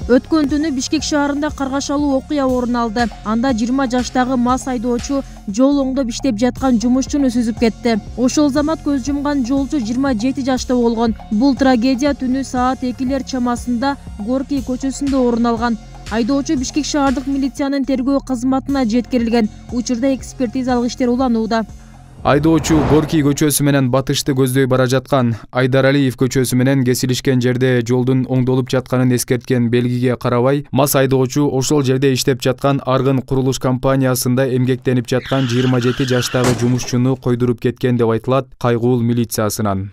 Өткөн түнү Бишкек шаарында каргашалуу окуя орун алды. Анда 20 жаштагы мас айдоочу жол оңдоп иштеп жаткан жумушчуну сүзүп кетти. Ошол замат көз жумган жолчу 27 жашта болгон. Бул трагедия түнү саат 2 чамасында Горький көчөсүндө орун алган. Айдоочу Бишкек шаардык милициянын тергөө кызматына жеткирилген. Учурда экспертизалык иштер уланууда. Айдоочу Горький көчөсү менен батышты көздөй бара жаткан. Айдаралиев көчөсү менен кесилишкен жерде жолдун оңдолуп жатканын эскерткен белгиге карабай, мас айдоочу ошол жерде иштеп жаткан Аргын курулуш компаниясында эмгектенип жаткан 27 жаштагы жумушчуну койдуруп кеткен деп айтылат Кайгуул милициясынан.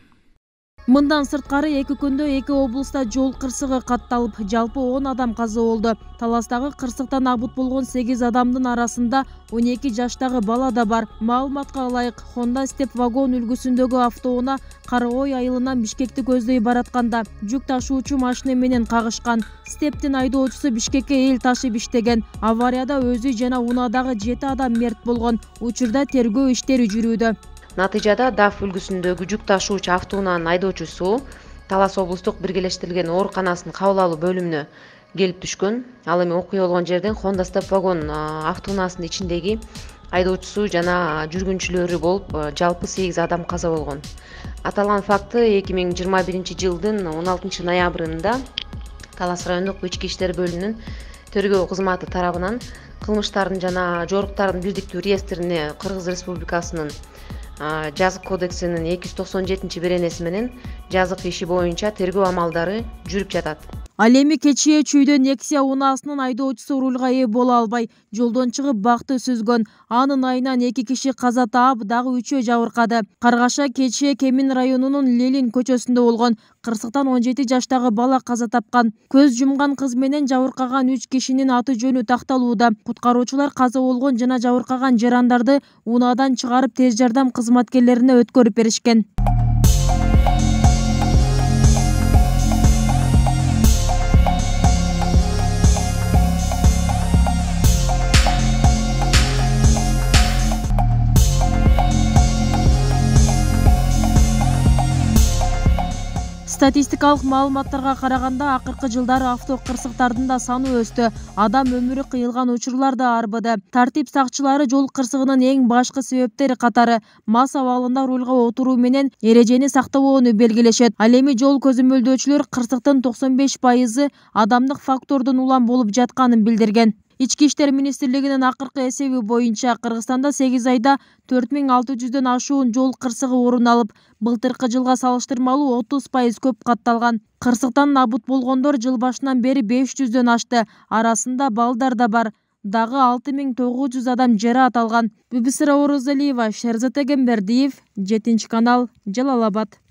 Мындан сырткары 2 күндө 2 облуста жол кырсыгы катталып, жалпы 10 адам каза болду. Таластагы кырсыктан абут болгон 8 адамдын арасында 12 жаштагы бала да бар. Маалыматка ылайык, Honda Step вагон үлгүсүндөгү автоунаа Кара-Ой айылынан Бишкекти көздөй баратканда жүк ташуучу машина менен кагышкан. Стептин айдоочусу Бишкекке эл ташып иштеген. Аварияда өзү жана унаадагы 7 адам мерт болгон. Учурда тергөө иштери жүрүүдө. Натыйжада ДАФ үлгүсүндөгү жүк ташуучу автоунаанын айдоочусу Талас облустук биргелештирилген ооруканасынын кабыл алуу бөлүмүнө келип түшкөн. Ал эми окуя болгон жерден Honda Step вагон автоунаасынын ичиндеги айдоочусу жана жүргүнчүлөрү болуп жалпы 8 адам каза болгон. Аталган факты 2021-жылдын 16 ноябрында Талас райондук ички иштер бөлүмүнүн тергөө кызматы тарабынан кылмыштардын жана жоруктардын бирдиктүү реестрине Кыргыз Республикасынын жазык кодексинин 297-беренеси менен жазык иши боюнча тергөө амалдары жүрүп жатат. Ал эми кечээ чүйдө Nexia унаасынын айдоочусу рулга ээ боло албай, жолдон чыгып бакты сүзгөн. Анын айынан 2 киши каза таап, дагы 3 жабыркады. Каргаша кечээ Кемин районунун Ленин көчөсүндө болгон. Кырсыктан 17 жаштагы бала каза тапкан. Көз жумган кыз менен жабыркаган 3 кишинин аты жөнү такталууда. Куткаруучулар каза болгон жана жабыркаган жарандарды унаадан чыгарып тез жардам кызматкерлерине өткөрүп беришкен. Статистикалык маалыматтарга караганда, акыркы жылдары авто кырсыктардын да саны өстү. Адам өмүрү кыйылган учурлар да арбыды. Тартип сакчылары жол кырсыгынын эң башкы себептери катары мас абалында рулга отуруу менен эрежени сактабоону белгилешет. Ал эми жол көзөмөлдөөчүлөр кырсыктын 95% адамдык фактордун улам болуп жатканын билдирген. Ички иштер министрлигинин акыркы эсеби боюнча Кыргызстанда 8 айда 4600дөн ашуун жол кырсыгы орун алып, былтыркы жылга салыштырмалуу 30% көп катталган. Кырсыктан абут болгондор жыл башынан бери 500дөн ашты. Арасында балдар да бар. Дагы 6900 адам жараат алган. Бибисара Орозалиева, Шерзат Эгембердиев, 7 канал, Жалал Абад.